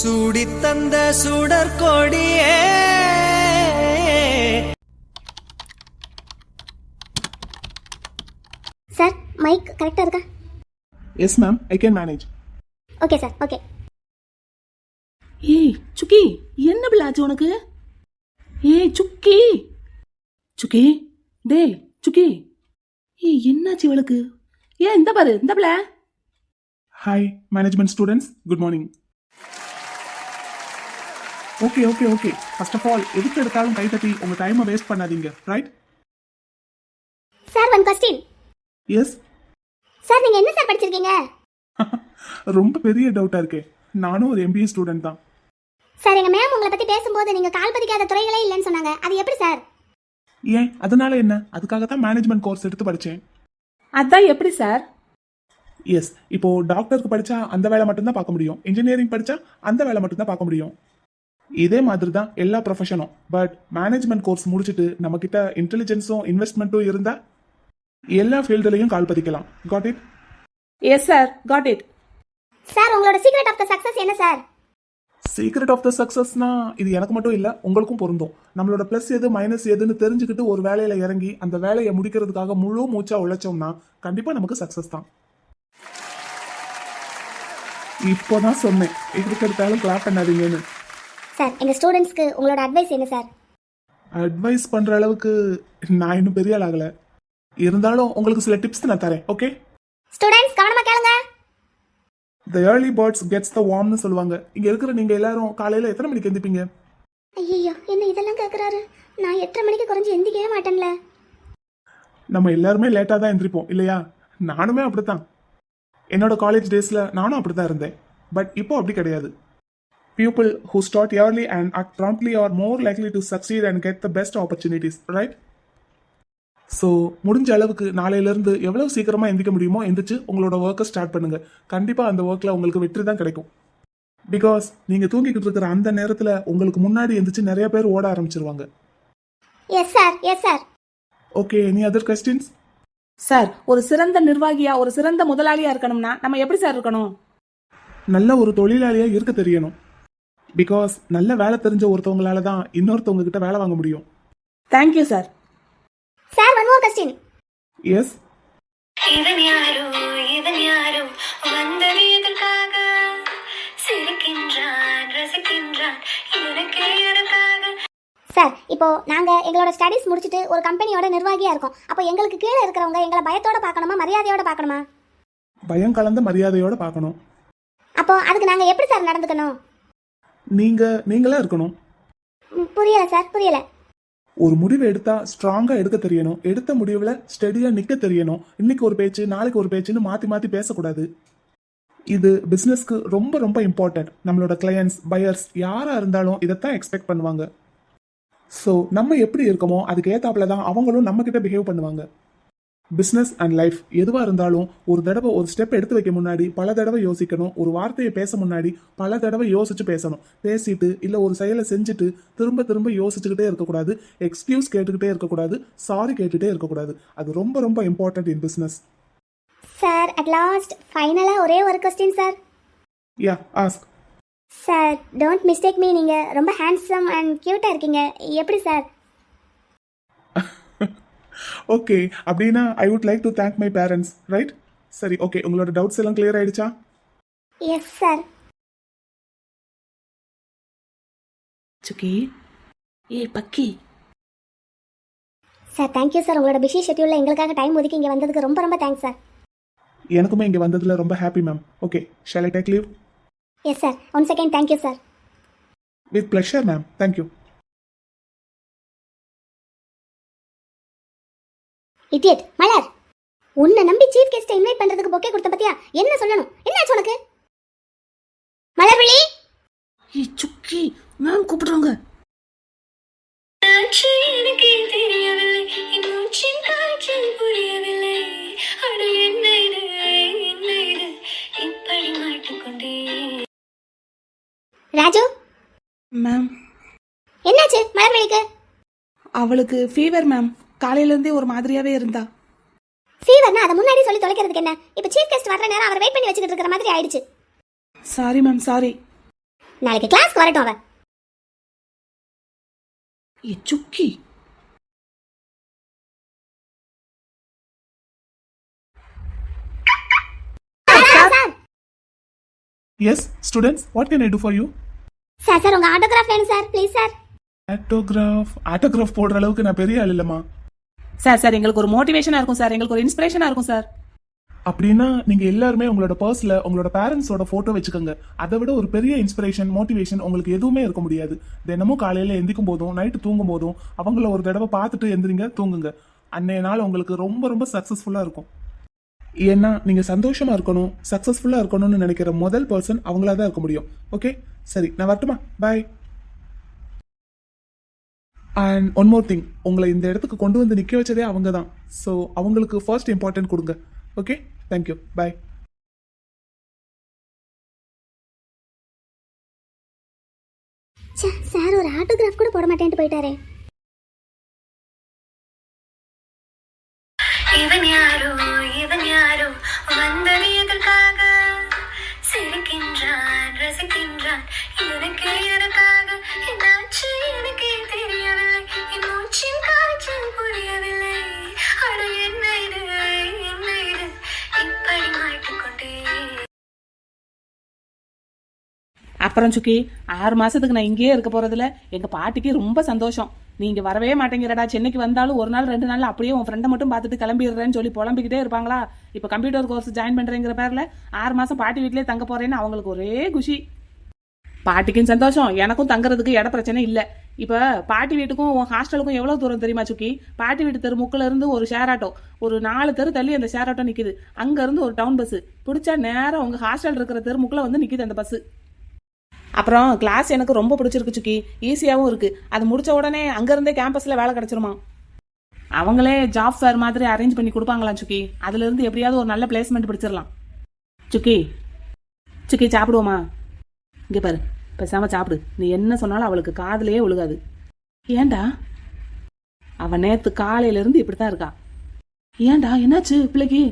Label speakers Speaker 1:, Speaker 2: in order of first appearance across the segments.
Speaker 1: சூடித் தந்த சுடற்கொடியே.
Speaker 2: Sir mic கரெக்டா இருக்கா?
Speaker 3: Yes ma'am, I can manage.
Speaker 2: Okay sir, okay.
Speaker 4: ஏய் சுக்கி, என்ன பிள்ளாச்சு உனக்கு? ஏய் சுக்கி, சுக்கி, டேய் சுக்கி, ஏய் என்னாச்சு இவளுக்கு? ஏன் இந்த பாரு இந்த பிள்ளை.
Speaker 3: Hi management students, good morning. Okay okay okay, first of all எதுக்கு எடுத்தாலும் கை தட்டி உங்க டைமை வேஸ்ட் பண்ணாதீங்க, right?
Speaker 2: Sir one question.
Speaker 3: Yes.
Speaker 2: Sir நீங்க என்ன சார் படிச்சிருக்கீங்க?
Speaker 3: ரொம்ப பெரிய டவுட்டா இருக்கே. நானும் ஒரு MBA ஸ்டூடெண்ட் தான்.
Speaker 2: சார் எங்க மேம் உங்களை பத்தி பேசும்போது நீங்க கால் பதிக்காத துறைகளே இல்லைன்னு சொன்னாங்க. அது எப்படி சார்?
Speaker 3: ஏன், அதனால என்ன? அதுக்காக தான் மேனேஜ்மெண்ட் கோர்ஸ் எடுத்து படிச்சேன்.
Speaker 4: அதான் எப்படி சார்?
Speaker 3: எஸ், இப்போ டாக்டருக்கு படிச்சா அந்த வேலை மட்டும்தான் பார்க்க முடியும், இன்ஜினியரிங் படிச்சா அந்த வேலை மட்டும்தான் பார்க்க முடியும். இதே மாதிரி தான் எல்லா ப்ரொஃபஷனும். பட் மேனேஜ்மெண்ட் கோர்ஸ் முடிச்சுட்டு நம்ம கிட்ட இன்டெலிஜென்ஸும் இன்வெஸ்ட்மெண்ட்டும் இருந்தா எல்லா ஃபீல்டுலையும் கால் பதிக்கலாம். Got it?
Speaker 4: Yes sir, got it.
Speaker 2: Sir உங்களோட சீக்ரெட் ஆஃப் த சக்சஸ் என்ன சார்?
Speaker 3: சீக்ரெட் ஆஃப் த சக்சஸ்னா இது எனக்கு மட்டும் இல்ல, உங்களுக்கும் பொருந்தும். நம்மளோட பிளஸ் எது மைனஸ் எதுன்னு தெரிஞ்சுக்கிட்டு ஒரு வேலையில இறங்கி அந்த வேலையை முடிக்கிறதுக்காக முழு மூச்சா உழைச்சோம்னா கண்டிப்பா நமக்கு சக்சஸ் தான். இப்போதான் சொன்னேன் எதுக்கு எடுத்தாலும் கிளாப் பண்ணாதீங்கன்னு.
Speaker 2: சார் எங்க ஸ்டூடெண்ட்ஸ்க்கு உங்களோட அட்வைஸ் என்ன சார்?
Speaker 3: அட்வைஸ் பண்ற அளவுக்கு நான் இன்னும் பெரிய ஆள் ஆகல. இருந்தாலும் உங்களுக்கு சில டிப்ஸ் நான் தரேன், ஓகே?
Speaker 2: ஸ்டூடெண்ட்ஸ் கவனமா கேளுங்க.
Speaker 3: The early birds gets the wormனு சொல்லுவாங்க. இங்க இருக்கிற நீங்க எல்லாரும் காலையில எத்தனை மணிக்கு எந்திப்பீங்க?
Speaker 2: ஐயோ என்ன இதெல்லாம் கேக்குறாரு. நான் 8:30 மணிக்கு குறைஞ்சு எந்திக்கவே மாட்டேன்ல.
Speaker 3: நம்ம எல்லாருமே லேட்டா தான் எந்திரிப்போம் இல்லையா? நானுமே அப்படித்தான். என்னோட காலேஜ் டேஸ்ல நானும் அப்படித்தான் இருந்தேன். பட் இப்போ அப்படி கிடையாது. People who start early and act promptly are more likely to succeed and get the best opportunities, right? So முடிஞ்ச அளவுக்கு நாளையிலேருந்து எவ்வளோ சீக்கிரமாக எந்திக்க முடியுமோ எந்திரிச்சு உங்களோட ஒர்க்கை ஸ்டார்ட் பண்ணுங்கள். கண்டிப்பாக அந்த ஒர்க்கில் உங்களுக்கு வெற்றி தான் கிடைக்கும். பிகாஸ் நீங்கள் தூங்கிக்கிட்டு இருக்கிற அந்த நேரத்தில் உங்களுக்கு முன்னாடி எந்திரிச்சு நிறைய பேர் ஓட ஆரம்பிச்சிருவாங்க.
Speaker 2: Yes sir, yes sir.
Speaker 3: Okay, any other questions?
Speaker 4: Sir ஒரு சிறந்த நிர்வாகியா, ஒரு சிறந்த முதலாளியா இருக்கணும்னா நம்ம எப்படி சார் இருக்கணும்?
Speaker 3: நல்ல ஒரு தொழிலாளியாக இருக்க தெரியணும். பிகாஸ் நல்ல வேலை தெரிஞ்ச ஒருத்தவங்களால தான் இன்னொருத்தவங்க கிட்ட வேலை வாங்க முடியும்.
Speaker 4: Thank you sir.
Speaker 2: Sir one more question.
Speaker 3: Yes.
Speaker 5: இவன் யாரோ வந்தது எதற்காக? சிரிக்கின்றான், ரசிக்கின்றான், இவனுக்கே எதற்காக?
Speaker 2: சார் இப்போ நாங்க எங்களோட ஸ்டடீஸ் முடிச்சுட்டு ஒரு கம்பெனியோட நிர்வாகியா இருக்கோம். அப்போ எங்களுக்கு கீழே இருக்கிறவங்க எங்களை பயத்தோட பார்க்கணுமா மரியாதையோட பார்க்கணுமா?
Speaker 3: பயம் கலந்த மரியாதையோட பார்க்கணும்.
Speaker 2: அப்போ அதுக்கு நாங்க எப்படி சார் நடந்துக்கணும்?
Speaker 3: நீங்களா இருக்கணும்.
Speaker 2: புரியல சார், புரியல.
Speaker 3: ஒரு முடிவு எடுத்தா ஸ்ட்ராங்கா எடுக்க தெரியணும். எடுத்த முடிவுல ஸ்டெடியா நிக்க தெரியணும். இன்னைக்கு ஒரு பேச்சு நாளைக்கு ஒரு பேச்சுன்னு மாத்தி மாத்தி பேசக்கூடாது. இது பிசினஸ்க்கு ரொம்ப ரொம்ப இம்பார்ட்டன்ட். நம்மளோட கிளையன்ஸ், பையர்ஸ் யாரா இருந்தாலும் இதைத்தான் எக்ஸ்பெக்ட் பண்ணுவாங்க. ஸோ நம்ம எப்படி இருக்கோமோ அதுக்கு ஏத்தாப்புல தான் அவங்களும் நம்ம கிட்ட பிஹேவ் பண்ணுவாங்க. பிஸ்னஸ் அண்ட் லைஃப் எதுவாக இருந்தாலும் ஒரு தடவை ஒரு ஸ்டெப் எடுத்து வைக்க முன்னாடி பல தடவை யோசிக்கணும். ஒரு வார்த்தையை பேச முன்னாடி பல தடவை யோசிச்சு பேசணும். பேசிட்டு இல்லை ஒரு செயலை செஞ்சுட்டு திரும்ப திரும்ப யோசிச்சுக்கிட்டே இருக்கக்கூடாது. எக்ஸ்கியூஸ் கேட்டுக்கிட்டே இருக்கக்கூடாது. சாரி கேட்டுகிட்டே இருக்கக்கூடாது. அது ரொம்ப ரொம்ப important in business.
Speaker 2: Sir at last ஃபைனலாக ஒரே ஒரு question sir.
Speaker 3: Yeah, ask.
Speaker 2: Sir don't mistake me, நீங்கள் ரொம்ப ஹேண்ட்ஸம் அண்ட் க்யூட்டாக இருக்கீங்க. எப்படி சார்?
Speaker 3: ஓகே, அப்படின்னா I would like to thank my parents, right? சரி, ஓகே, உங்களோட டவுட்ஸ் எல்லாம் கிளியர் ஆயிடுச்சா?
Speaker 2: Yes sir.
Speaker 4: சுக்கி, ஏய் பக்கி.
Speaker 2: Sir thank you sir. உங்களோட பிஸி ஷெட்யூலில் எங்களுக்காக டைம் ஒதுக்கி இங்கே வந்ததுக்கு ரொம்ப ரொம்ப தேங்க்ஸ் சார்.
Speaker 3: எனக்குமே இங்கே வந்ததில் ரொம்ப happy ma'am. Okay, shall I take leave?
Speaker 2: Yes sir. Once again thank you sir.
Speaker 3: With pleasure ma'am, thank you.
Speaker 2: Idiot Malar, உன்னை நம்பி சீஃப் கெஸ்ட்டை இன்வைட் பண்றதுக்கு பொக்கே கொடுத்த பத்தியா? என்ன சொல்லணும்? என்னாச்சு உனக்கு? மலர்விழி.
Speaker 4: ஏய் சுக்கி, மேம் கூப்பிடுறாங்க.
Speaker 5: எனக்கே தெரியவில்லை, என் மூச்சின் காய்ச்சல் புரியவில்லை. அட என்ன இது இப்படி மாட்டிக்கொண்டே.
Speaker 2: ராஜு
Speaker 4: மேம்.
Speaker 2: என்னாச்சு மலர்விழிக்கு?
Speaker 4: அவளுக்கு ஃபீவர் மேம். காலையில இருந்தே ஒரு மாதிரியாவே இருந்தா.
Speaker 2: ஃபீவர்னா அதை முன்னாடி சொல்லி தொலைக்கிறதுக்கு என்ன? இப்போ சீஃப் கெஸ்ட் வர்ற நேரம் அவர் வெயிட் பண்ணி வச்சுக்கிட்டு இருக்கிற மாதிரி ஆயிடுச்சு.
Speaker 4: Sorry ma'am, sorry.
Speaker 2: நாளைக்கு கிளாஸ்க்கு வரட்டும் அவ.
Speaker 4: ஏ Sukki,
Speaker 2: sir
Speaker 3: yes students, what can I do for you?
Speaker 2: Sir sir உங்க ஆட்டோகிராஃப் வேணும் சார், ப்ளீஸ் சார்.
Speaker 3: ஆட்டோகிராஃப் போடுற அளவுக்கு நான் பெரிய ஆள் இல்லைம்மா.
Speaker 4: சார் எங்களுக்கு ஒரு மோட்டிவேஷனா இருக்கும் சார், எங்களுக்கு ஒரு இன்ஸ்பிரேஷனா இருக்கும் சார்.
Speaker 3: அப்படின்னா நீங்க எல்லாருமே உங்களோட பர்ஸ்ல உங்களோட பேரண்ட்ஸோட போட்டோ வச்சுக்கோங்க. அதை விட ஒரு பெரிய இன்ஸ்பிரேஷன், மோட்டிவேஷன் உங்களுக்கு எதுவுமே இருக்க முடியாது. தினமும் காலையில எந்திக்கும் போதும் நைட்டு தூங்கும் போதும் அவங்கள ஒரு தடவை பார்த்துட்டு எந்திரிங்க, தூங்குங்க. அன்னைய நாள் உங்களுக்கு ரொம்ப ரொம்ப சக்சஸ்ஃபுல்லா இருக்கும். ஏன்னா நீங்க சந்தோஷமா இருக்கணும், சக்சஸ்ஃபுல்லா இருக்கணும்னு நினைக்கிற முதல் பர்சன் அவங்களா தான் இருக்க முடியும். ஓகே, சரி நான் வரட்டுமா? பாய். அண்ட் ஒன் மோர் திங், உங்களை இந்த இடத்துக்கு கொண்டு வந்து நிக்க வச்சதே அவங்க தான். ஸோ அவங்களுக்கு ஃபர்ஸ்ட் இம்பார்ட்டன்ட் கொடுங்க. ஓகே, தேங்க்யூ, பாய்.
Speaker 2: சார் ஒரு ஆட்டோகிராஃப் கூட போட மாட்டேன்ட்டு போயிட்டாரே.
Speaker 5: இவன் யாரோ வந்தது எதற்காக? சிரிக்கின்றான், ரசிக்கின்றான், எனக்கு எதற்காக? என்னாச்சு எனக்கே தெரியவில்லை, என் மூச்சின் காய்ச்சல் புரியவில்லை. அட என்ன இது இப்படி மாட்டிக்கொண்டே.
Speaker 4: அப்புறம் சுக்கி, 6 மாசத்துக்கு நான் இங்கேயே இருக்க போறதுல எங்க பாட்டிக்கு ரொம்ப சந்தோஷம். நீங்க வரவே மாட்டேங்கிறடா, சென்னைக்கு வந்தாலும் ஒரு நாள் 2 நாள் அப்படியே உன் ஃப்ரெண்டை மட்டும் பார்த்துட்டு கிளம்பிடுறேன்னு சொல்லி புலம்பிக்கிட்டே இருப்பாங்களா. இப்போ கம்ப்யூட்டர் கோர்ஸ் ஜாயின் பண்றேங்கிற பேர்ல 6 மாசம் பாட்டி வீட்டிலேயே தங்க போறேன்னு அவங்களுக்கு ஒரே குஷி. பாட்டிக்கும் சந்தோஷம், எனக்கும் தங்குறதுக்கு இட பிரச்சனை இல்லை. இப்போ பாட்டி வீட்டுக்கும் உன் ஹாஸ்டலுக்கும் எவ்வளோ தூரம் தெரியுமா சுக்கி? பாட்டி வீட்டு தெரு முக்கில் இருந்து ஒரு ஷேர் ஆட்டோ, ஒரு 4 தெரு தள்ளி அந்த ஷேர் ஆட்டோ நிற்குது. அங்கேருந்து ஒரு டவுன் பஸ்ஸு பிடிச்சா நேரம் உங்கள் ஹாஸ்டல் இருக்கிற தெரு முக்கில் வந்து நிற்கிது அந்த பஸ்ஸு. அப்புறம் கிளாஸ் எனக்கு ரொம்ப பிடிச்சிருக்கு சுக்கி, ஈஸியாகவும் இருக்குது. அது முடிச்ச உடனே அங்கேருந்தே கேம்பஸில் வேலை கிடச்சிருமா. அவங்களே ஜாப் ஃபேர் மாதிரி அரேஞ்ச் பண்ணி கொடுப்பாங்களாம் சுக்கி. அதுலேருந்து எப்படியாவது ஒரு நல்ல பிளேஸ்மெண்ட் பிடிச்சிடலாம். சுக்கி சாப்பிடுவோமா? இங்கே பாரு, பேசாமல் சாப்பிடு. நீ என்ன சொன்னாலும் அவளுக்கு காதுலயே ஒழுகாது. ஏண்டா? அவன் நேற்று காலையிலேருந்து இப்படி தான் இருக்கா. ஏண்டா என்னாச்சு பிள்ளைக்கு?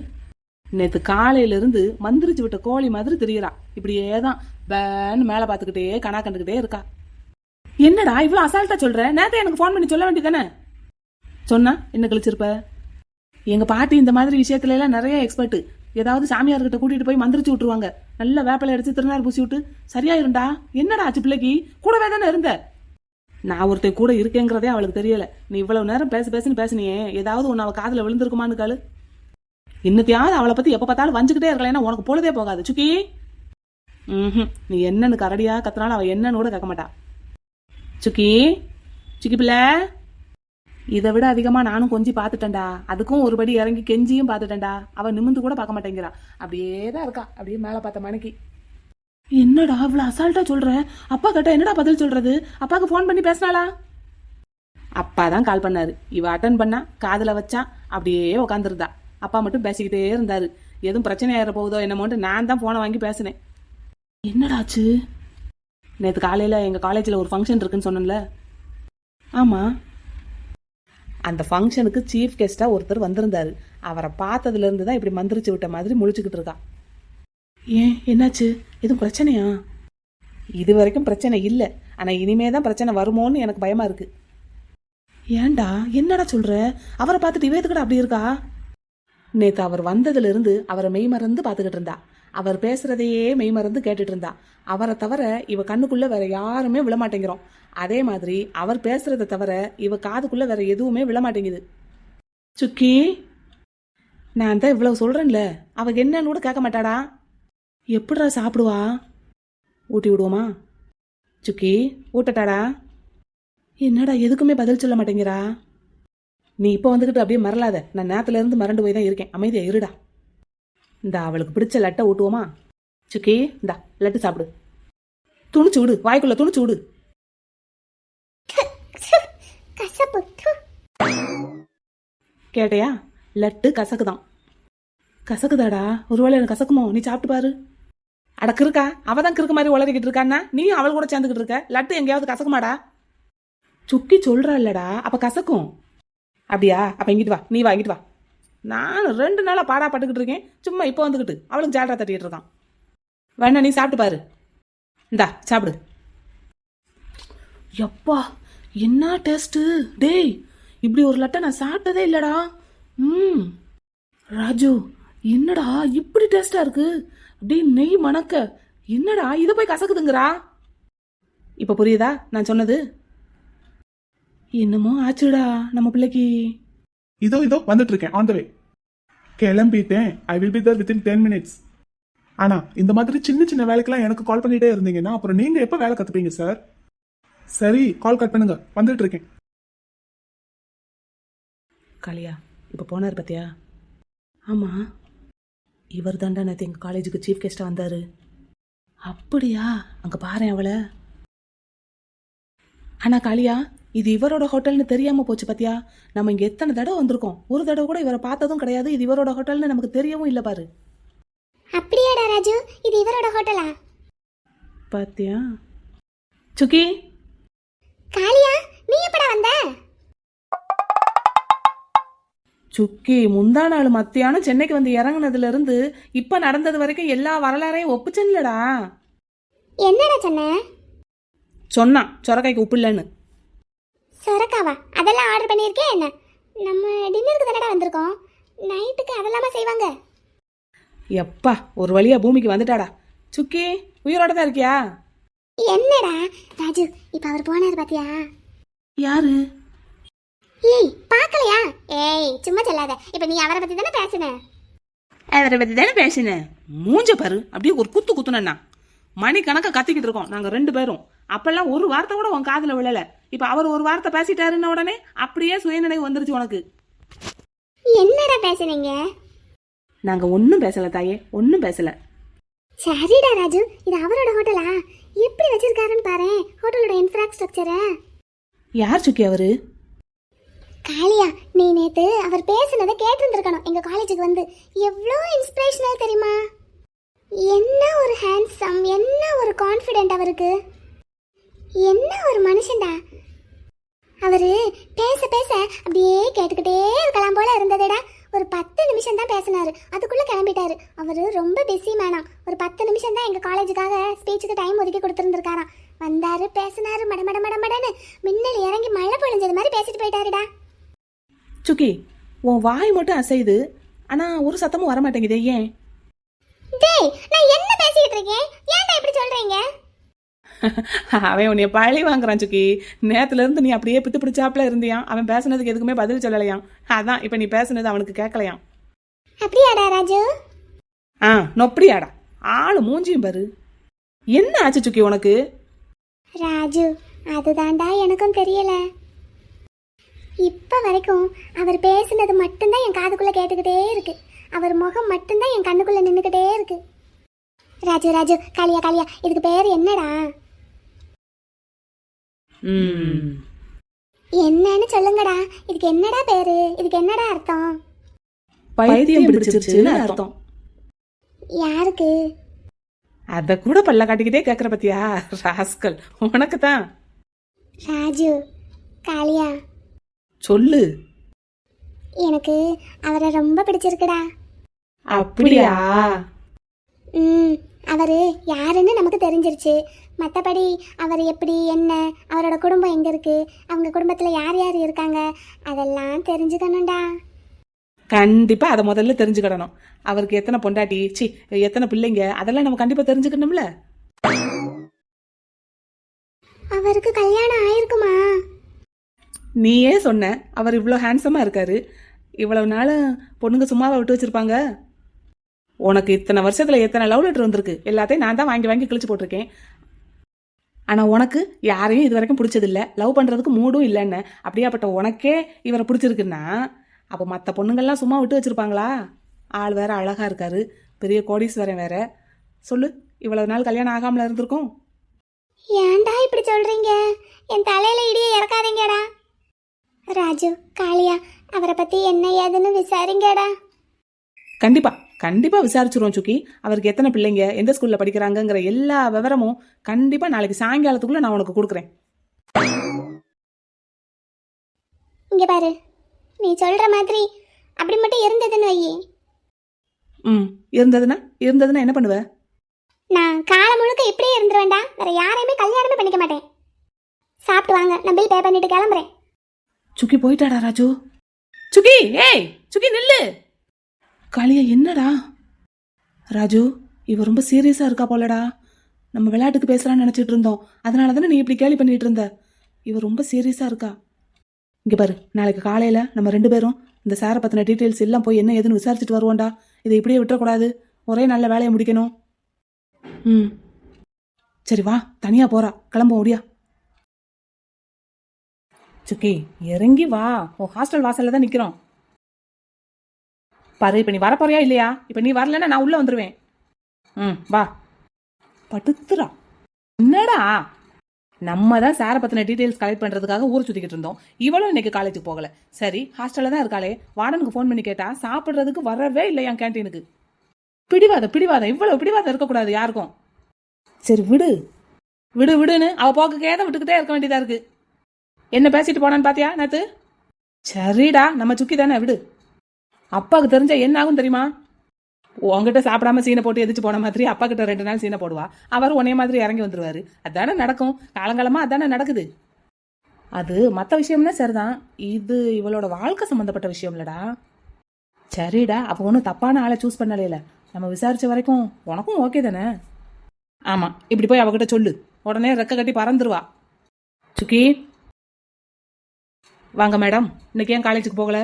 Speaker 4: நேற்று காலையிலேருந்து மந்திரிச்சு விட்ட கோழி மாதிரி திரியிறா. இப்படியே தான் பேன்னு மேலே பார்த்துக்கிட்டே கணா கண்டுக்கிட்டே இருக்கா. என்னடா இவ்வளோ அசால்ட்டா சொல்ற? நேற்று எனக்கு ஃபோன் பண்ணி சொல்ல வேண்டியதானே? சொன்னா என்ன கழிச்சிருப்ப? எங்கள் பாட்டி இந்த மாதிரி விஷயத்துல எல்லாம் நிறைய எக்ஸ்பர்ட். ஏதாவது சாமியார்கிட்ட கூட்டிட்டு போய் மந்திரிச்சு விட்டுருவாங்க. நல்ல வேப்பலை அடிச்சு திருநாள் பூசி விட்டு சரியாயிருண்டா. என்னடா ஆச்சு பிள்ளைக்கு? கூடவே தானே இருந்த. நான் ஒருத்தன் கூட இருக்கேங்கிறதே அவளுக்கு தெரியல. நீ இவ்வளவு நேரம் பேசுன்னு பேசினியே, ஏதாவது ஒன்று அவள் காதில் விழுந்திருக்குமான்னு காலு. இன்னத்தையாவது அவளை பத்தி எப்ப பார்த்தாலும் வஞ்சுக்கிட்டே இருக்கலைன்னா உனக்கு பொழுதே போகாது சுக்கி. நீ என்னன்னு கரடியா கத்தினாலும் அவ என்னன்னு கூட கேட்க மாட்டா. சுக்கி பிள்ளை, இதை விட அதிகமா நானும் கொஞ்சம் பார்த்துட்டேன்டா. அதுக்கும் ஒருபடி இறங்கி கெஞ்சியும் பார்த்துட்டேன்டா. அவ நிமிந்து கூட பார்க்க மாட்டேங்கிறா. அப்படியே தான் இருக்கா, அப்படியே மேல பார்த்த மணிக்கு. என்னடா இவ்வளவு அசால்ட்டா சொல்ற? அப்பா கிட்ட என்னடா பதில் சொல்றது? அப்பாவுக்கு ஃபோன் பண்ணி பேசினாளா? அப்பா தான் கால் பண்ணாரு. இவ அட்டன் பண்ணா, காதுல வச்சா, அப்படியே உட்காந்துருந்தா. அப்பா மட்டும் பேசிக்கிட்டே இருந்தாரு. எதுவும் பிரச்சனை ஆயிட போகுதோ என்னமோன்ட்டு நான் தான் போனை வாங்கி பேசினேன். என்னடாச்சு? நேற்று காலையில எங்க காலேஜில் ஒரு ஃபங்க்ஷன் இருக்குன்னு சொன்னேன்ல. ஆமா, அந்த ஃபங்க்ஷனுக்கு சீஃப் கெஸ்டா ஒருத்தர் வந்திருந்தாரு. அவரை பார்த்ததுல இருந்து தான் இப்படி மந்திரிச்சு விட்ட மாதிரி முழிச்சுக்கிட்டு இருக்கா. ஏன் என்னாச்சு? எதுவும் பிரச்சனையா? இது வரைக்கும் பிரச்சனை இல்லை, ஆனா இனிமே தான் பிரச்சனை வருமோன்னு எனக்கு பயமா இருக்கு. ஏன்டா என்னடா சொல்ற? அவரை பார்த்துட்டு இவ எதுக்குடா அப்படி இருக்கா? நேத்து அவர் வந்ததுல இருந்து அவரை மெய்மறந்து பார்த்துக்கிட்டு இருந்தா. அவர் பேசுறதையே மெய்மறந்து கேட்டுட்டு இருந்தா. அவரை தவிர இவ கண்ணுக்குள்ள வேற யாருமே விழமாட்டேங்கிறோம். அதே மாதிரி அவர் பேசுறதை தவிர இவ காதுக்குள்ள வேற எதுவுமே விழமாட்டேங்குது. சுக்கி, நான் தான் இவ்வளவு சொல்றேன்ல, அவ என்னன்னு கூட கேட்க மாட்டாடா. எப்படிடா சாப்பிடுவா? ஊட்டி விடுவோமா? சுக்கி ஊட்டட்டாடா. என்னடா எதுக்குமே பதில் சொல்ல மாட்டேங்கிறா? நீ இப்போ வந்துக்கிட்டு அப்படியே மறலாத. நான் நேரத்துல இருந்து மறண்டு போய் தான் இருக்கேன். அமைதியா இருடா. இந்த அவளுக்கு பிடிச்ச லட்டை ஊட்டுவோமா? சுக்கி இந்தா லட்டு சாப்பிடு. துணிச்சு விடு, வாய்க்குள்ள துணிச்சு விடு. கேட்டையா? லட்டு கசக்குதான். கசக்குதாடா? ஒருவேளை எனக்கு கசக்குமோ? நீ சாப்பிட்டு பாரு. அடக்கு இருக்கா? அவதான் கிறுக்கு மாதிரி உளறிக்கிட்டு இருக்கான்னா நீ அவள் கூட சேர்ந்துக்கிட்டு இருக்க. லட்டு எங்கேயாவது கசக்குமாடா? சுக்கி சொல்றா இல்லடா, அப்ப கசக்கும். அப்படியா? அப்ப இங்கிட்டு வா, நீ வாங்கிட்டு வா. நான் 2 நாளா பாடா பட்டுக்கிட்டு இருக்கேன். சும்மா இப்போ வந்துக்கிட்டு அவளுக்கு ஜாலரா தட்டிட்டு இருக்கான். வேணா நீ சாப்பிட்டு பாரு. இந்தா சாப்பிடு. எப்பா என்ன டேஸ்ட்டு டேய், இப்படி ஒரு லட்டை நான் சாப்பிட்டதே இல்லடா. ராஜு, என்னடா இப்படி டேஸ்டா இருக்கு, அப்படியே நெய் மணக்க. என்னடா இதை போய் கசக்குதுங்கிறா? இப்ப புரியுதா நான் சொன்னது? என்னமோ ஆச்சுடா நம்ம பிள்ளைக்கு.
Speaker 3: இதோ வந்துட்டு இருக்கேன், ஆன் த வே. கிளம்பிட்டேன். I will be there within 10 minutes. ஆனா இந்த மாதிரி சின்ன சின்ன வேலைக்கெல்லாம் எனக்கு கால் பண்ணிட்டே இருந்தீங்கன்னா அப்புறம் நீங்க எப்ப வேலை கத்துப்பீங்க சார்? சரி, கால் கட் பண்ணுங்க, வந்துட்டு இருக்கேன்.
Speaker 4: காளியா, இப்போ போனார் பார்த்தியா? ஆமாம், இவர் தாண்டா நேற்று எங்கள் காலேஜுக்கு சீஃப் கெஸ்ட்டாக வந்தார். அப்படியா? அங்கே பாரு அவளை. ஆனால் காளியா, இது இவரோட ஹோட்டல்னு தெரியாமல் போச்சு பார்த்தியா? நம்ம இங்கே எத்தனை தடவை வந்திருக்கோம், ஒரு தடவை கூட இவரை பார்த்ததும் கிடையாது. இது இவரோட ஹோட்டல்னு நமக்கு தெரியவும் இல்லை பாரு.
Speaker 2: அப்படியாடா ராஜு, இது இவரோட ஹோட்டலா?
Speaker 4: பாத்தியா சுக்கி?
Speaker 2: காளியா, நீ எப்படா வந்த?
Speaker 4: சுக்கி, முந்தா நாள் மத்தியானம் சென்னைக்கு வந்து இறங்குனதுல இருந்து இப்ப நடந்தது வரைக்கும் எல்லா வரலாறையும் ஒப்புச்சன்லடா.
Speaker 2: என்னடா சொன்ன?
Speaker 4: சொன்னான் சொரக்காய்க்கு உப்பு இல்லைன்னு.
Speaker 2: சொரக்காவா? அதெல்லாம் ஆர்டர் பண்ணியிருக்கே என்ன? நம்ம டின்னருக்கு தானடா வந்திருக்கோம், நைட்டுக்கு அதெல்லாமா செய்வாங்க?
Speaker 4: எப்பா ஒரு வழியா பூமிக்கு வந்துட்டாடா. சுக்கி, உயிரோட தான் இருக்கியா?
Speaker 2: என்னடா ராஜு, இப்ப அவர் போனார் பாத்தியா?
Speaker 4: யாரு?
Speaker 2: ஏய், பார்க்கலையா? ஏய், சும்மா சொல்லாத. இப்ப நீ அவரை பத்தி தானே பேசுன.
Speaker 4: அவரை பத்தி தானே பேசினேன். மூஞ்ச பாரு, அப்படியே ஒரு குத்து குத்துனா. மணி கணக்கா கத்திக்கிட்டு இருக்கோம் நாங்க 2 பேரும். அப்பெல்லாம் ஒரு வார்த்தை கூட உன் காதுல விழல. இப்ப அவர் ஒரு வார்த்தை பேசிட்டாருன்ன உடனே அப்படியே சுயநினைவு வந்துருச்சு உனக்கு.
Speaker 2: என்னடா பேசுனீங்க?
Speaker 4: நாங்க ஒன்னும் பேசல தாயே, ஒன்னும் பேசல.
Speaker 2: சரிடா ராஜு, இது அவரோட ஹோட்டலா? எப்படி வச்சிருக்காருன்னு பாரு ஹோட்டலோட இன்ஃப்ராஸ்ட்ரக்சரை.
Speaker 4: யார் சுக்கி அவரு?
Speaker 2: காளியா, நீ நேத்து அவர் பேசுனதை கேட்டிருந்திருக்கணும். எங்க காலேஜுக்கு வந்து எவ்வளோ இன்ஸ்பிரேஷனல் தெரியுமா? என்ன ஒரு ஹேண்ட்ஸம், என்ன ஒரு கான்ஃபிடென்ட் அவருக்கு, என்ன ஒரு மனுஷன்டா அவரு. பேச பேச அப்படியே கேட்டுக்கிட்டே இருக்கலாம் போல இருந்ததேடா. ஒரு 10 நிமிஷம் தான் பேசினாரு, அதுக்குள்ள கிளம்பிட்டாரு. அவரு ரொம்ப பிஸி மேனாம். ஒரு 10 நிமிஷம் தான் எங்க காலேஜுக்காக ஸ்பீச்சுக்கு டைம் ஒதுக்கி கொடுத்துருந்துருக்காராம். வந்தாரு, பேசினாரு, மடமடன்னு மின்னல் இறங்கி மழை பொழிஞ்சது மாதிரி பேசிட்டு போயிட்டாருடா.
Speaker 4: சுக்கி, உன் வாய் மட்டும் அசையுது, ஆனா ஒரு சத்தமும் வர மாட்டேங்குதே, ஏன்?
Speaker 2: டேய், நான் என்ன பேசிட்டு இருக்கேன்? ஏன்டா இப்படி சொல்றீங்க?
Speaker 4: அவன் உன்னைய பழி வாங்குறான் சுக்கி. நேத்துல இருந்து நீ அப்படியே பித்து பிடிச்சாப்புல இருந்தியான். அவன் பேசுனதுக்கு எதுக்குமே பதில் சொல்லலையாம். அதான் இப்ப நீ பேசுனது அவனுக்கு கேட்கலையாம்.
Speaker 2: அப்படியாடா ராஜு?
Speaker 4: நொப்படியாடா. ஆளு மூஞ்சியும் பாரு. என்ன ஆச்சு சுக்கி உனக்கு?
Speaker 2: ராஜு, அதுதான்டா எனக்கும் தெரியல. இப்ப வரைக்கும் அவர் பேசுனது மட்டும்தான் என் காதுக்குள்ள கேட்டுக்கிட்டே இருக்கு. அவர் முகம் மட்டும்தான் என் கண்ணுக்குள்ள நின்னுக்கிட்டே இருக்கு. ராஜு ராஜு, காளியா, இதுக்கு பேர் என்னடா? என்னன்னு சொல்லுங்கடா. இதுக்கு என்னடா பேரு? இதுக்கு என்னடா அர்த்தம்?
Speaker 4: பைத்தியம் பிடிச்சிருச்சுன்னு அர்த்தம்.
Speaker 2: யாருக்கு?
Speaker 4: அத கூட பல்ல காட்டிக்கிட்டே கேக்குற பத்தியா ராஸ்கல், உனக்கு தான்.
Speaker 2: ராஜு, காளியா,
Speaker 4: சொல்லு.
Speaker 2: எனக்கு அவரை ரொம்ப பிடிச்சிருக்குடா.
Speaker 4: அப்படியா?
Speaker 2: அவரு யாருன்னு நமக்கு தெரிஞ்சிருச்சு. மற்றபடி அவர் எப்படி, என்ன, அவரோட குடும்பம் எங்க இருக்கு, அவங்க குடும்பத்துல யார் யார் இருக்காங்க, அதெல்லாம் தெரிஞ்சுக்கணும்டா.
Speaker 4: கண்டிப்பா அதை முதல்ல தெரிஞ்சுக்கிடணும். அவருக்கு எத்தனை பொண்டாட்டி, எத்தனை பிள்ளைங்க, அதெல்லாம் நம்ம கண்டிப்பா தெரிஞ்சுக்கணும்ல.
Speaker 2: அவருக்கு கல்யாணம் ஆயிருக்குமா?
Speaker 4: நீயே சொன்ன அவர் இவ்வளோ ஹேண்ட்ஸமா இருக்காரு. இவ்வளவு நாள் பொண்ணுங்க சும்மாவை விட்டு வச்சிருப்பாங்க? உனக்கு இத்தனை வருஷத்துல எத்தனை லவ் லெட்டர் வந்திருக்கு, எல்லாத்தையும் நான் தான் வாங்கி வாங்கி கிழிச்சு போட்டிருக்கேன். ஆனா உனக்கு யாரையும் இது வரைக்கும் பிடிச்சதில்ல, லவ் பண்றதுக்கு மூடும் இல்லைன்னு. அப்படியாப்பட்ட உனக்கே இவரை பிடிச்சிருக்குன்னா அப்போ மற்ற பொண்ணுங்கள்லாம் சும்மா விட்டு வச்சிருப்பாங்களா? ஆள் வேற அழகா இருக்காரு, பெரிய கோடீஸ்வரன் வேற. சொல்லு, இவ்வளவு நாள் கல்யாணம் ஆகாமல இருந்திருக்கும்?
Speaker 2: ஏன்டா இப்படி சொல்றீங்க? என் தலையில இடியே இறக்காதீங்கடா. ராஜு, காளியா, அவரை பத்தி என்ன ஏதுன்னு விசாரிங்கடா.
Speaker 4: கண்டிப்பா கண்டிப்பா விசாரிச்சிருவோம் சுக்கி. அவருக்கு எத்தனை பிள்ளைங்க, எந்த ஸ்கூல்ல படிக்கிறாங்கிற எல்லா விவரமும் கண்டிப்பா நாளைக்கு சாயங்காலத்துக்குள்ள நான் உனக்கு கொடுக்குறேன்.
Speaker 2: இங்க பாரு, நீ சொல்ற மாதிரி அப்படி மட்டும் இருந்ததுன்னு வை.
Speaker 4: இருந்ததுன்னா என்ன பண்ணுவ?
Speaker 2: நான் காலம் முழுக்க இப்படியே இருந்துருவேன்டா. வேற யாரையுமே கல்யாணமே பண்ணிக்க மாட்டேன். சாப்பிட்டு வாங்க, நான் பில் பே பண்ணிட்டு கிளம்புறேன்.
Speaker 4: சுக்கி போயிட்டாடா ராஜு. சுக்கி, ஏய் சுக்கி நில்லு. காளியா என்னடா? ராஜு, இவ ரொம்ப சீரியஸா இருக்கா போலடா. நம்ம விளையாட்டுக்கு பேசலாம்னு நினைச்சிட்டு இருந்தோம், அதனால தானே நீ இப்படி கேலி பண்ணிட்டு இருந்த. இவ ரொம்ப சீரியஸா இருக்கா. இங்க பாரு, நாளைக்கு காலையில நம்ம 2 பேரும் இந்த சாரை பத்தின டீட்டெயில்ஸ் எல்லாம் போய் என்ன ஏதுன்னு விசாரிச்சுட்டு வருவோம்டா. இதை இப்படியே விட்டுறக்கூடாது, ஒரே நல்ல வேலையை முடிக்கணும். ம் சரி வா, தனியா போறா, கிளம்ப ஓடியா. சுக்கி இறங்கி வா, உன் ஹாஸ்டல் வாசல்ல தான் நிக்கிறோம். பாரு, இப்ப நீ வரப்போறியா இல்லையா? இப்ப நீ வரலன்னா நான் உள்ள வந்துருவேன். வா. படுத்துறா. என்னடா, நம்ம தான் சாரை பத்தின டீடைல்ஸ் கலெக்ட் பண்றதுக்காக ஊர் சுத்திக்கிட்டு இருந்தோம். இவளும் இன்னைக்கு காலேஜுக்கு போகல. சரி, ஹாஸ்டல்ல தான் இருக்காளே, வார்டனுக்கு ஃபோன் பண்ணி கேட்டா சாப்பிடுறதுக்கு வரவே இல்லையா கேன்டீனுக்கு. பிடிவாதம் இவ்வளவு பிடிவாதம் இருக்கக்கூடாது யாருக்கும். சரி விடு விடுன்னு அவ போக்கு ஏத விட்டுக்கிட்டே இருக்க வேண்டியதா இருக்கு. என்ன பேசிட்டு போனான்னு பாத்தியா நேத்து? சரிடா, நம்ம சுக்கி தானே, விடு. அப்பாவுக்கு தெரிஞ்ச என்ன ஆகும் தெரியுமா? உங்ககிட்ட சாப்பிடாம சீனை போட்டு எதிர்த்து போன மாதிரி அப்பா கிட்ட 2 நாள் சீனை போடுவா. அவர் உன்னைய மாதிரி இறங்கி வந்துருவாரு. அதானே நடக்கும், காலங்காலமா அதானே நடக்குது. அது மற்ற விஷயம்னா சரிதான், இது இவளோட வாழ்க்கை சம்பந்தப்பட்ட விஷயம் இல்லடா. சரிடா, அப்போ ஒன்றும் தப்பான ஆளை சூஸ் பண்ணலையில, நம்ம விசாரிச்ச வரைக்கும் உனக்கும் ஓகே தானே? ஆமா, இப்படி போய் அவகிட்ட சொல்லு, உடனே ரெக்க கட்டி பறந்துருவா. சுக்கி வாங்க மேடம், இன்னைக்கு ஏன் காலேஜுக்கு போகல?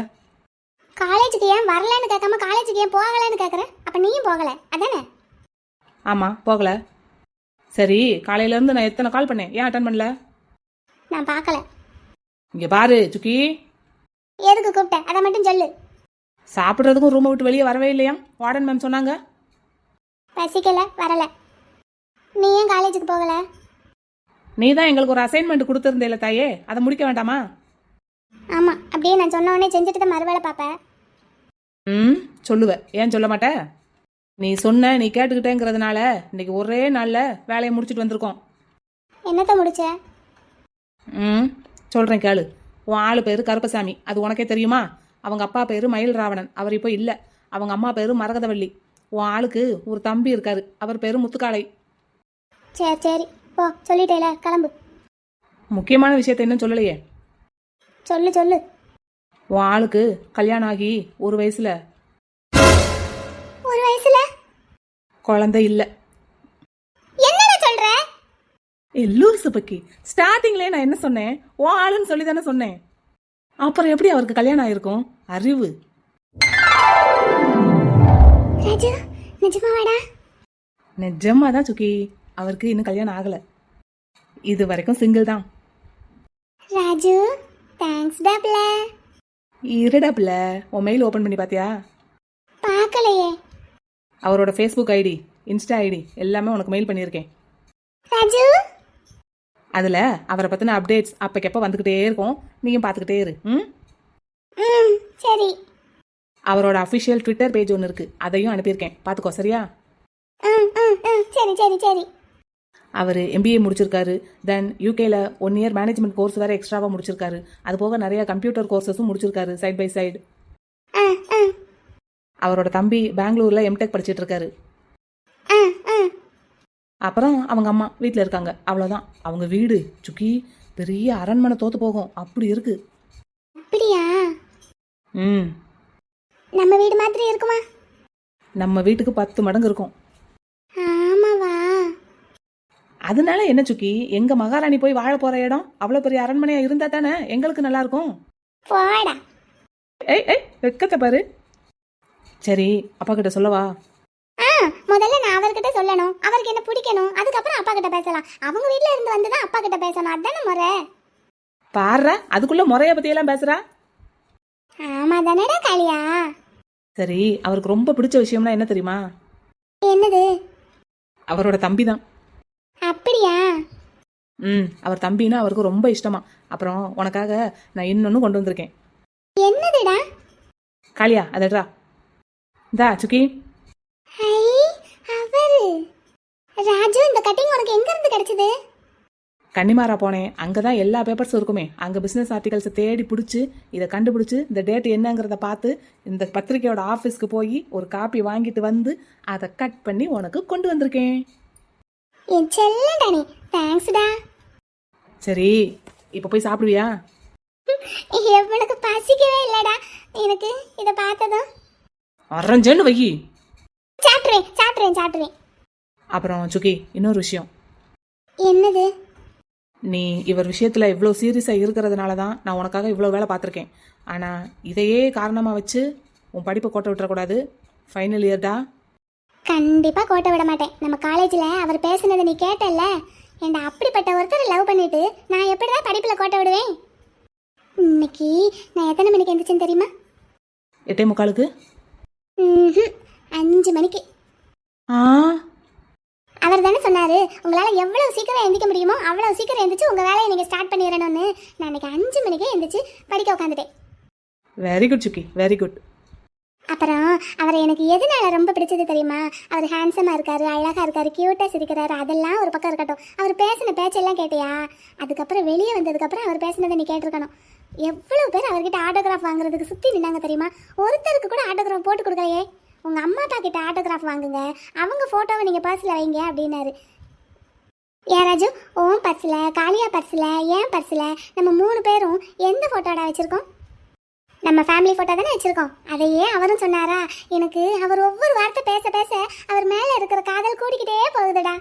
Speaker 2: காலேஜுக்கு ஏன் வரலன்னு கேட்காம காலேஜுக்கு ஏன் போகலன்னு கேட்குற? அப்போ நீயும் போகல அதானே?
Speaker 4: ஆமாம் போகல. சரி, காலையிலேருந்து நான் எத்தனை கால் பண்ணேன், ஏன் அட்டன் பண்ணல?
Speaker 2: நான் பார்க்கல.
Speaker 4: இங்கே பாரு சுக்கி,
Speaker 2: எதுக்கு கூப்பிட்டேன் அதை மட்டும் சொல்லு.
Speaker 4: சாப்பிட்றதுக்கும் ரூமை விட்டு வெளியே வரவே இல்லையா? வார்டன் மேம் சொன்னாங்க.
Speaker 2: பசிக்கல, வரல. நீ ஏன் காலேஜுக்கு போகல?
Speaker 4: நீ தான் எங்களுக்கு ஒரு அசைன்மெண்ட் கொடுத்துருந்தேல தாயே, அதை முடிக்க வேண்டாமா?
Speaker 2: ஆமாம், அப்படியே நான் சொன்ன உடனே செஞ்சுட்டு தான் மறுவேளை பார்ப்பேன்.
Speaker 4: சொல்லுவேன், ஏன் சொல்ல மாட்டே? நீ சொன்ன, நீ கேட்டுக்கிட்டேங்கிறதுனால இன்னைக்கு ஒரே நாளில் வேலையை முடிச்சுட்டு வந்திருக்கோம்.
Speaker 2: என்னத்த முடிச்ச?
Speaker 4: சொல்கிறேன் கேளு. உன் ஆளு பேர் கருப்பசாமி, அது உனக்கே தெரியுமா? அவங்க அப்பா பேர் மயில் ராவணன், அவர் இப்போ இல்லை. அவங்க அம்மா பேர் மரகதவள்ளி. உன் ஆளுக்கு ஒரு தம்பி இருக்காரு, அவர் பேர் முத்துக்காளை.
Speaker 2: சரி போ, சொல்லிட்டேல, கிளம்பு.
Speaker 4: முக்கியமான விஷயத்த இன்னும் சொல்லலையே.
Speaker 2: சொல்லு.
Speaker 4: உன் ஆளுக்கு கல்யாணம் ஆகி ஒரு வயசுல குழந்தை இல்லை.
Speaker 2: என்னடா சொல்ற?
Speaker 4: லூசு பக்கி, ஸ்டார்டிங்லேயே நான் என்ன சொன்னேன்? உன் ஆளுன்னு சொல்லி தானே சொன்னேன். அப்புறம் எப்படி அவருக்கு கல்யாணம் ஆயிருக்கும்? அறிவு.
Speaker 2: ராஜு, நிஜமாவாடா?
Speaker 4: நிஜமாதான் சுக்கி, அவருக்கு இன்னும் கல்யாணம் ஆகல. இது வரைக்கும் சிங்கிள் தான்.
Speaker 2: ராஜு, தேங்க்ஸ் டப்ல.
Speaker 4: இருடப்ல, உன் மெயில் ஓபன் பண்ணி பாத்தியா?
Speaker 2: பார்க்கலையே.
Speaker 4: அவரோட ஃபேஸ்புக் ஐடி, இன்ஸ்டா ஐடி எல்லாமே உனக்கு மெயில் பண்ணியிருக்கேன்.
Speaker 2: ராஜு,
Speaker 4: அதுல அவரை பத்தின அப்டேட்ஸ் அப்பக்கப்ப வந்துகிட்டே இருக்கும், நீயும் பார்த்துக்கிட்டே இரு.
Speaker 2: சரி.
Speaker 4: அவரோட அஃபிஷியல் ட்விட்டர் பேஜ் ஒன்று இருக்கு, அதையும் அனுப்பியிருக்கேன், பார்த்துக்கோ. சரியா?
Speaker 2: சரி.
Speaker 4: அவர் MBA முடிச்சிருக்காரு. தென் யூகேல 1 இயர் மேனேஜ்மெண்ட் கோர்ஸ் வேற எக்ஸ்ட்ராவாக முடிச்சிருக்காரு. அது போக நிறைய கம்ப்யூட்டர் கோர்சஸும் முடிச்சிருக்காரு சைட் பை சைடு. அவரோட தம்பி பெங்களூர்ல எம்டெக் படிச்சிட்டு இருக்காரு. அப்புறம் அவங்க அம்மா வீட்டில் இருக்காங்க, அவ்வளோதான். அவங்க வீடு சுக்கி பெரிய அரண்மனை தோத்து போகும், அப்படி இருக்கு.
Speaker 2: அப்படியா? நம்ம வீடு மாதிரி இருக்குமா?
Speaker 4: நம்ம வீட்டுக்கு 10 மடங்கு இருக்கும்.
Speaker 2: ஆமாவா?
Speaker 4: அதனால என்ன சுக்கி, எங்க மகாராணி போய் வாழ போற இடம் அவ்வளோ பெரிய அரண்மனையா இருந்தா தானே எங்களுக்கு நல்லா இருக்கும்.
Speaker 2: போடா.
Speaker 4: ஏய் வெக்கத்தை பாரு. சரி, அப்பா கிட்ட சொல்லவா?
Speaker 2: முதல்ல நான் அவர்கிட்ட சொல்லணும், அவருக்கு என்ன பிடிக்கணும், அதுக்கப்புறம் அப்பா கிட்ட பேசலாம். அவங்க வீட்ல இருந்து வந்துதான் அப்பா கிட்ட பேசணும், அதானே முறை.
Speaker 4: பாரு, அதுக்குள்ள முறைய பத்தி எல்லாம் பேசுறா.
Speaker 2: ஆமா தானடா காளியா?
Speaker 4: சரி, அவருக்கு ரொம்ப பிடிச்ச விஷயம்னா என்ன தெரியுமா?
Speaker 2: என்னது?
Speaker 4: அவரோட தம்பி தான்.
Speaker 2: அப்படியா?
Speaker 4: அவர் தம்பினா அவருக்கு ரொம்ப இஷ்டமா. அப்புறம் உனக்காக நான் இன்னொன்னு கொண்டு வந்திருக்கேன்.
Speaker 2: என்னதுடா?
Speaker 4: காளியா, அதடா இந்தா சுக்கி.
Speaker 2: ஹை, அவரு ராஜு, இந்த கட்டிங் உனக்கு எங்க இருந்து கிடைச்சது?
Speaker 4: கன்னிமாரா போனேன், அங்கதான் எல்லா பேப்பர்ஸும் இருக்குமே. அங்க பிசினஸ் ஆர்டிகல்ஸை தேடி பிடிச்சி இதை கண்டுபிடிச்சு இந்த டேட் என்னங்கிறத பார்த்து இந்த பத்திரிக்கையோட ஆஃபீஸ்க்கு போய் ஒரு காப்பி வாங்கிட்டு வந்து அதை கட் பண்ணி உனக்கு கொண்டு வந்திருக்கேன்.
Speaker 2: என் செல்லடானே, தேங்க்ஸ்டா.
Speaker 4: சரி இப்போ போய் சாப்பிடுவியா?
Speaker 2: எவனுக்கு பசிக்கவே இல்லடா. எனக்கு இதை பார்த்ததும்
Speaker 4: அரைஞ்சேன்னு வை.
Speaker 2: சாப்பிட்றேன்.
Speaker 4: அப்புறம் சுக்கி, இன்னொரு விஷயம்.
Speaker 2: என்னது?
Speaker 4: நீ இவர் விஷயத்துல இவ்வளோ சீரியஸாக இருக்கிறதுனால தான் நான் உனக்காக இவ்வளோ வேலை பார்த்துருக்கேன். ஆனால் இதையே காரணமாக வச்சு உன் படிப்பை கோட்டை விட்டுறக்கூடாது. ஃபைனல் இயர்டா.
Speaker 2: கண்டிப்பா கோட்டை விட மாட்டேன். நம்ம காலேஜ்ல அவர் பேசுனதை நீ கேட்டல்ல, ஏண்டா அப்படிப்பட்ட ஒருத்தர் லவ் பண்ணிட்டு நான் எப்படிதான் படிப்புல கோட்டை விடுவேன்? இன்னைக்கு நான் எத்தனை மணிக்கு எந்திரிச்சேன்னு தெரியுமா?
Speaker 4: 8:45.
Speaker 2: 5 மணிக்கு.
Speaker 4: ஆ,
Speaker 2: அவர் தானே சொன்னாரு உங்களால எவ்வளவு சீக்கிரம் எந்திக்க முடியுமோ அவ்வளவு சீக்கிரம் எந்திரிச்சு உங்க வேலையை நீங்க ஸ்டார்ட் பண்ணிடணும்னு. நான் இன்னைக்கு 5 மணிக்கே எந்திரிச்சு படிக்க உட்காந்துட்டேன்.
Speaker 4: வெரி குட் சுக்கி, வெரி குட்.
Speaker 2: அப்புறம் அவரை எனக்கு எதனால ரொம்ப பிடிச்சது தெரியுமா? அவர் ஹேண்ட்ஸமாக இருக்காரு, அழகாக இருக்காரு, க்யூட்டாக சிரிக்கிறாரு. அதெல்லாம் ஒரு பக்கம் இருக்கட்டும், அவர் பேசின பேச்செல்லாம் கேட்டியா? அதுக்கப்புறம் வெளியே வந்ததுக்கப்புறம் அவர் பேசினதை நீ கேட்டிருக்கணும். எவ்வளோ பேர் அவர்கிட்ட ஆட்டோகிராஃப் வாங்குறதுக்கு சுற்றி நின்னாங்க தெரியுமா? ஒருத்தருக்கு கூட ஆட்டோகிராஃப் போட்டு கொடுக்கலையே. உங்கள் அம்மா அப்பா கிட்ட ஆட்டோகிராஃப் வாங்குங்க, அவங்க ஃபோட்டோவை நீங்கள் பர்ஸில் வைங்க அப்படின்னாரு. ஏன் ராஜு, ஓன் பர்ஸில், காளியா பர்ஸில், ஏன் பர்ஸில் நம்ம 3 பேரும் எந்த ஃபோட்டோடா வச்சுருக்கோம்? நம்ம ஃபேமிலி ஃபோட்டோ தானே வச்சுருக்கோம். அதையே அவரும் சொன்னாரா? எனக்கு அவர் ஒவ்வொரு வார்த்தை பேச பேச அவர் மேலே இருக்கிற காதல் கூடிக்கிட்டே போகுதுடா.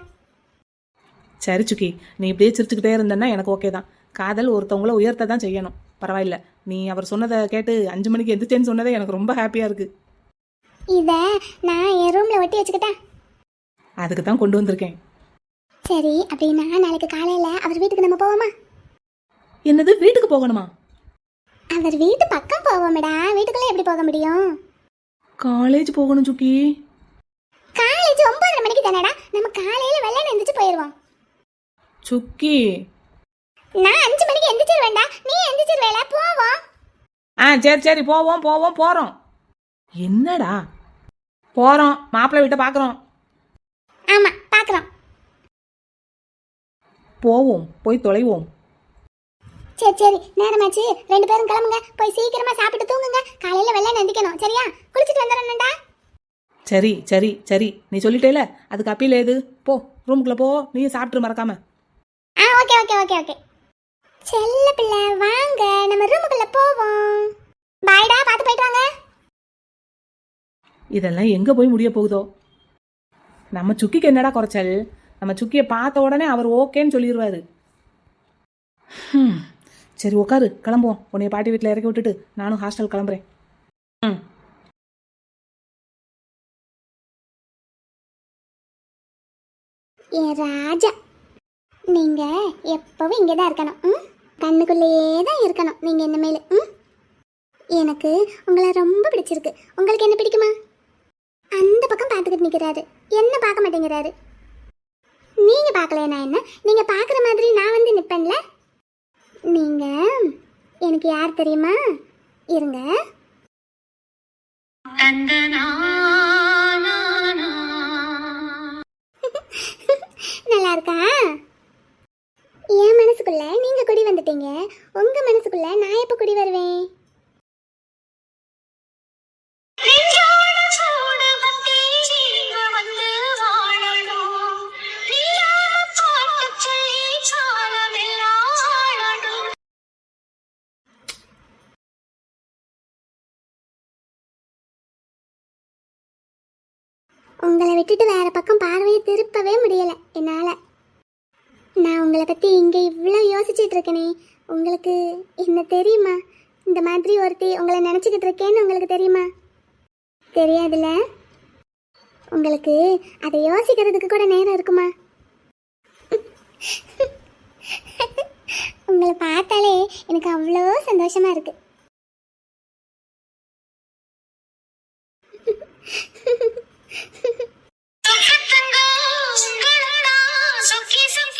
Speaker 4: சரி சுக்கி, நீ இப்படியே சிரிச்சுக்கிட்டே இருந்தேன்னா எனக்கு ஓகே தான். காதல் ஒருத்தவங்கள உயர்த்த தான் செய்யணும். பரவாயில்ல, நீ அவர் சொன்னதை கேட்டு 5 மணிக்கு எந்திரிச்சேன்னு சொன்னதே எனக்கு ரொம்ப ஹாப்பியாக இருக்குது.
Speaker 2: இதை நான் என் ரூமில் ஒட்டி வச்சுக்கிட்டா?
Speaker 4: அதுக்கு தான் கொண்டு வந்திருக்கேன்.
Speaker 2: சரி, அப்படின்னா நாளைக்கு காலையில் அவர் வீட்டுக்கு நம்ம போவோமா?
Speaker 4: என்னது, வீட்டுக்கு போகணுமா?
Speaker 2: அவர் வீட்டு பக்கம் போவோமேடா, வீட்டுக்குள்ளே எப்படி போக முடியும்?
Speaker 4: காலேஜ் போகணும் சுக்கி.
Speaker 2: காலேஜ் 9:30 மணிக்கு தானடா. நம்ம காலையில் வெள்ளன எந்திரிச்சு போயிடுவோம்.
Speaker 4: சுக்கி,
Speaker 2: நான் 5 மணிக்கு எந்திரிச்சிருவேண்டா, நீ எந்திரிச்சிருவேல, போவோம்.
Speaker 4: சரி போறோம். என்னடா போறோம்? மாப்பிள்ளை வீட்டை பார்க்குறோம்.
Speaker 2: ஆமாம், பார்க்குறோம்.
Speaker 4: போவோம், போய் தொலைவோம்.
Speaker 2: சரி, நேரமாச்சு, 2 பேரும் கிளம்புங்க. போய் சீக்கிரமா சாப்பிட்டு தூங்குங்க. காலையில வெள்ளன எந்திக்கணும், சரியா? குளிச்சுட்டு வந்துடுறேன்டா.
Speaker 4: சரி, நீ சொல்லிட்டேல, அதுக்கு அப்பீல் ஏது? போ, ரூமுக்குள்ள போ, நீ சாப்பிட்டு மறக்காம.
Speaker 2: ஓகே. செல்ல பிள்ளை, வாங்க நம்ம ரூமுக்குள்ள போவோம். பாய்டா, பார்த்து போயிட்டு வாங்க.
Speaker 4: இதெல்லாம் எங்க போய் முடிய போகுதோ? நம்ம சுக்கிக்கு என்னடா குறைச்சல்? நம்ம சுக்கியை பார்த்த உடனே அவர் ஓகேன்னு சொல்லிடுவாரு. சரி உட்காரு, கிளம்புவோம். உன்னைய பாட்டி வீட்டில் இறக்கி விட்டுட்டு நானும் ஹாஸ்டல் கிளம்புறேன்.
Speaker 2: ஏ ராஜா, நீங்க எப்பவும் இங்கே தான் இருக்கணும். கண்ணுக்குள்ளேயே தான் இருக்கணும் நீங்க இனிமேல். எனக்கு உங்களை ரொம்ப பிடிச்சிருக்கு. உங்களுக்கு என்ன பிடிக்குமா? அந்த பக்கம் பார்த்துக்கிட்டு நிற்கிறாரு, என்ன பார்க்க மாட்டேங்கிறாரு. நீங்க பார்க்கலன்னா என்ன, நீங்க பார்க்குற மாதிரி நான் வந்து நிற்பேன்ல. நீங்க எனக்கு யார் தெரியுமா? இருங்க. நல்லா இருக்கா? என் மனசுக்குள்ள நீங்க குடி வந்துட்டீங்க, உங்க மனசுக்குள்ள நான் எப்ப குடி வருவேன்? உங்களை விட்டுட்டு வேற பக்கம் பார்வையை திருப்பவே முடியல என்னால. நான் உங்களை பத்தி இங்க இவ்வளோ யோசிச்சுட்டு இருக்கேனே, உங்களுக்கு என்ன தெரியுமா? இந்த மாதிரி ஒருத்தி உங்களை நினைச்சுக்கிட்டு இருக்கேன்னு உங்களுக்கு தெரியுமா? தெரியாதுல்ல. உங்களுக்கு அதை யோசிக்கிறதுக்கு கூட நேரம் இருக்குமா? உங்களை பார்த்தாலே எனக்கு அவ்வளோ சந்தோஷமா இருக்கு.
Speaker 5: சுக்கி